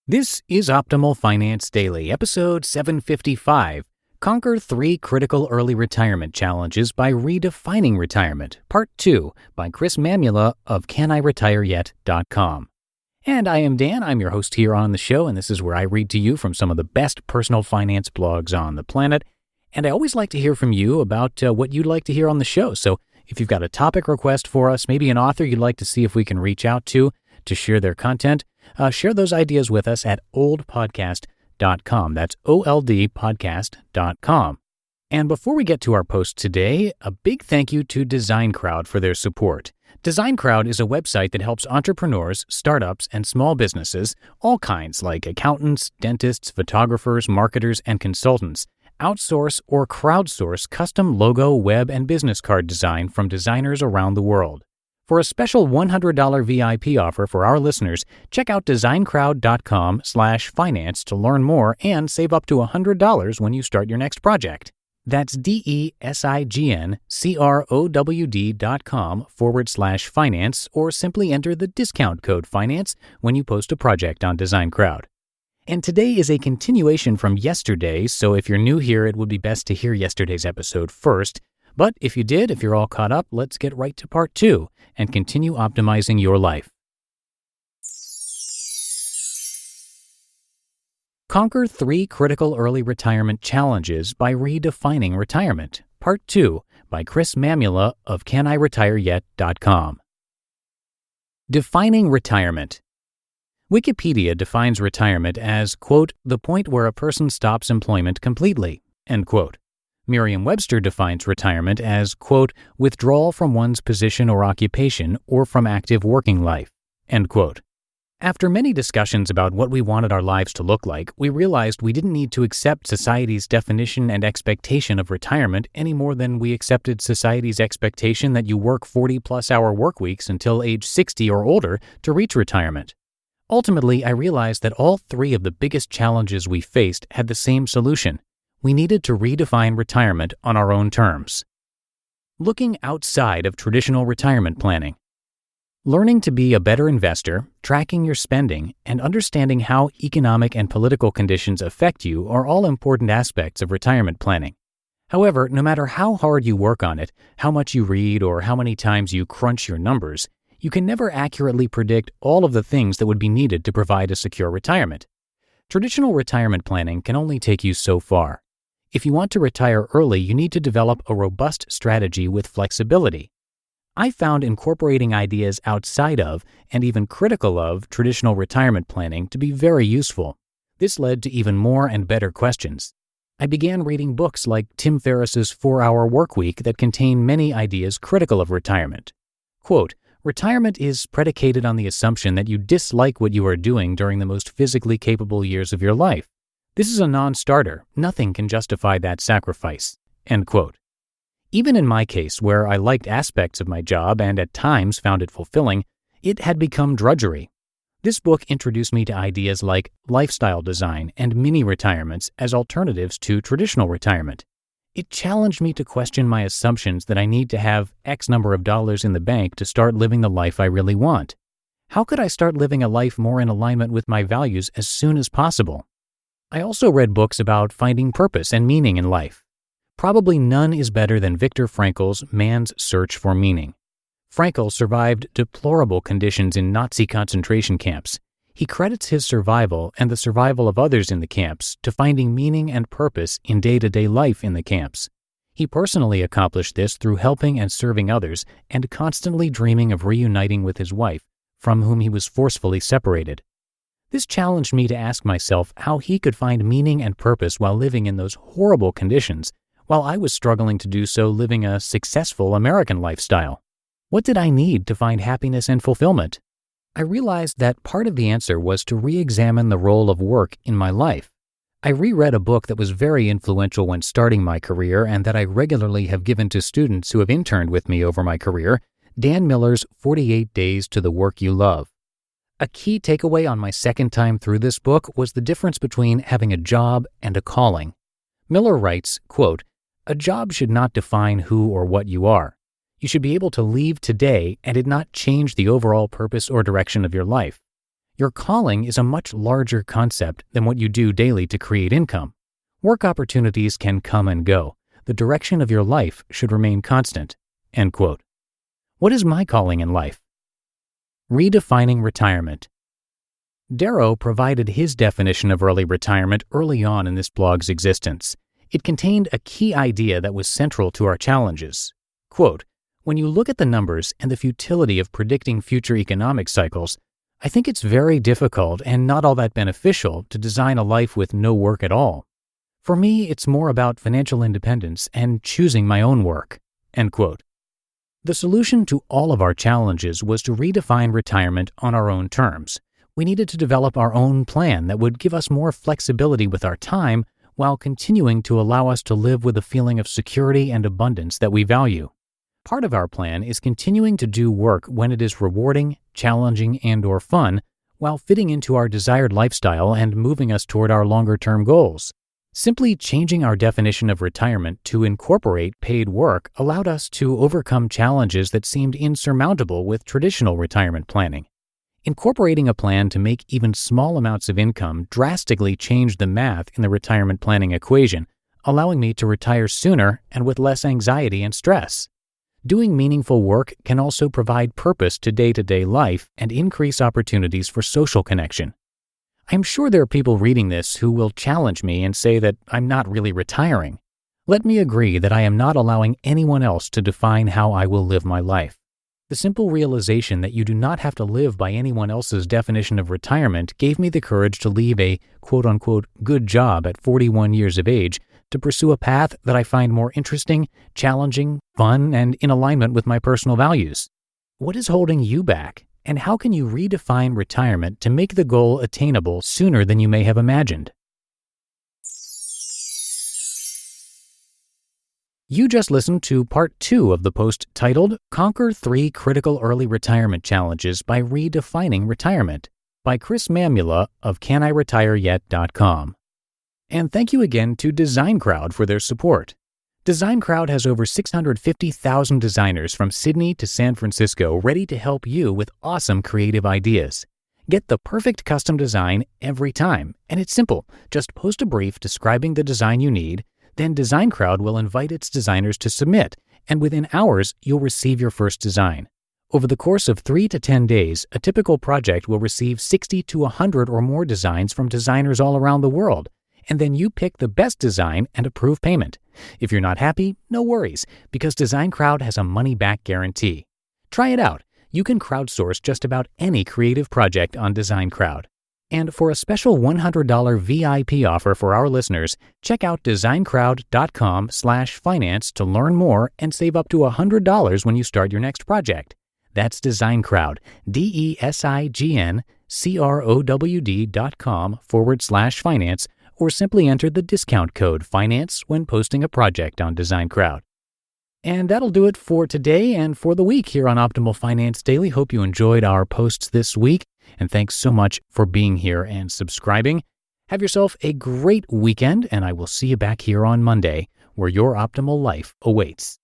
This is Optimal Finance Daily, episode 755, Conquer 3 Critical Early Retirement Challenges by Redefining Retirement, Part 2, by Chris Mamula of CanIRetireYet.com. And I am Dan, I'm your host here on the show, and this is where I read to you from some of the best personal finance blogs on the planet. And I always like to hear from you about what you'd like to hear on the show. So if you've got a topic request for us, maybe an author you'd like to see if we can reach out to share their content, share those ideas with us at oldpodcast.com. That's oldpodcast.com. And before we get to our post today, a big thank you to Design Crowd for their support. Design Crowd is a website that helps entrepreneurs, startups, and small businesses, all kinds like accountants, dentists, photographers, marketers, and consultants, outsource or crowdsource custom logo, web, and business card design from designers around the world. For a special $100 VIP offer for our listeners, check out designcrowd.com/finance to learn more and save up to $100 when you start your next project. That's DESIGNCROWD.com/finance, or simply enter the discount code finance when you post a project on Design Crowd. And today is a continuation from yesterday, so if you're new here, it would be best to hear yesterday's episode first. But if you're all caught up, let's get right to part 2 and continue optimizing your life. Conquer 3 Critical Early Retirement Challenges by Redefining Retirement, Part 2, by Chris Mamula of CanIRetireYet.com. Defining retirement. Wikipedia defines retirement as, quote, the point where a person stops employment completely, end quote. Merriam-Webster defines retirement as, quote, withdrawal from one's position or occupation or from active working life, end quote. After many discussions about what we wanted our lives to look like, we realized we didn't need to accept society's definition and expectation of retirement any more than we accepted society's expectation that you work 40-plus hour work weeks until age 60 or older to reach retirement. Ultimately, I realized that all 3 of the biggest challenges we faced had the same solution. We needed to redefine retirement on our own terms. Looking outside of traditional retirement planning. Learning to be a better investor, tracking your spending, and understanding how economic and political conditions affect you are all important aspects of retirement planning. However, no matter how hard you work on it, how much you read, or how many times you crunch your numbers, you can never accurately predict all of the things that would be needed to provide a secure retirement. Traditional retirement planning can only take you so far. If you want to retire early, you need to develop a robust strategy with flexibility. I found incorporating ideas outside of, and even critical of, traditional retirement planning to be very useful. This led to even more and better questions. I began reading books like Tim Ferriss's 4-Hour Workweek that contain many ideas critical of retirement. Quote, retirement is predicated on the assumption that you dislike what you are doing during the most physically capable years of your life. This is a non-starter. Nothing can justify that sacrifice, end quote. Even in my case, where I liked aspects of my job and at times found it fulfilling, it had become drudgery. This book introduced me to ideas like lifestyle design and mini-retirements as alternatives to traditional retirement. It challenged me to question my assumptions that I need to have X number of dollars in the bank to start living the life I really want. How could I start living a life more in alignment with my values as soon as possible? I also read books about finding purpose and meaning in life. Probably none is better than Viktor Frankl's Man's Search for Meaning. Frankl survived deplorable conditions in Nazi concentration camps. He credits his survival and the survival of others in the camps to finding meaning and purpose in day-to-day life in the camps. He personally accomplished this through helping and serving others and constantly dreaming of reuniting with his wife, from whom he was forcefully separated. This challenged me to ask myself how he could find meaning and purpose while living in those horrible conditions, while I was struggling to do so living a successful American lifestyle. What did I need to find happiness and fulfillment? I realized that part of the answer was to re-examine the role of work in my life. I reread a book that was very influential when starting my career and that I regularly have given to students who have interned with me over my career, Dan Miller's 48 Days to the Work You Love. A key takeaway on my second time through this book was the difference between having a job and a calling. Miller writes, quote, a job should not define who or what you are. You should be able to leave today and it not change the overall purpose or direction of your life. Your calling is a much larger concept than what you do daily to create income. Work opportunities can come and go. The direction of your life should remain constant." End quote. What is my calling in life? Redefining retirement. Darrow provided his definition of early retirement early on in this blog's existence. It contained a key idea that was central to our challenges. Quote, "When you look at the numbers and the futility of predicting future economic cycles, I think it's very difficult and not all that beneficial to design a life with no work at all. For me, it's more about financial independence and choosing my own work." End quote. The solution to all of our challenges was to redefine retirement on our own terms. We needed to develop our own plan that would give us more flexibility with our time while continuing to allow us to live with a feeling of security and abundance that we value. Part of our plan is continuing to do work when it is rewarding, challenging, and/or fun, while fitting into our desired lifestyle and moving us toward our longer-term goals. Simply changing our definition of retirement to incorporate paid work allowed us to overcome challenges that seemed insurmountable with traditional retirement planning. Incorporating a plan to make even small amounts of income drastically changed the math in the retirement planning equation, allowing me to retire sooner and with less anxiety and stress. Doing meaningful work can also provide purpose to day-to-day life and increase opportunities for social connection. I'm sure there are people reading this who will challenge me and say that I'm not really retiring. Let me agree that I am not allowing anyone else to define how I will live my life. The simple realization that you do not have to live by anyone else's definition of retirement gave me the courage to leave a quote-unquote good job at 41 years of age to pursue a path that I find more interesting, challenging, fun, and in alignment with my personal values. What is holding you back? And how can you redefine retirement to make the goal attainable sooner than you may have imagined? You just listened to part 2 of the post titled "Conquer 3 Critical Early Retirement Challenges by Redefining Retirement" by Chris Mamula of CanIRetireYet.com. And thank you again to DesignCrowd for their support. DesignCrowd has over 650,000 designers from Sydney to San Francisco ready to help you with awesome creative ideas. Get the perfect custom design every time, and it's simple. Just post a brief describing the design you need, then DesignCrowd will invite its designers to submit, and within hours, you'll receive your first design. Over the course of 3 to 10 days, a typical project will receive 60 to 100 or more designs from designers all around the world, and then you pick the best design and approve payment. If you're not happy, no worries, because DesignCrowd has a money-back guarantee. Try it out. You can crowdsource just about any creative project on DesignCrowd. And for a special $100 VIP offer for our listeners, check out designcrowd.com/finance to learn more and save up to $100 when you start your next project. That's DesignCrowd, DesignCrowd.com/finance, or simply enter the discount code FINANCE when posting a project on DesignCrowd. And that'll do it for today and for the week here on Optimal Finance Daily. Hope you enjoyed our posts this week, and thanks so much for being here and subscribing. Have yourself a great weekend, and I will see you back here on Monday, where your optimal life awaits.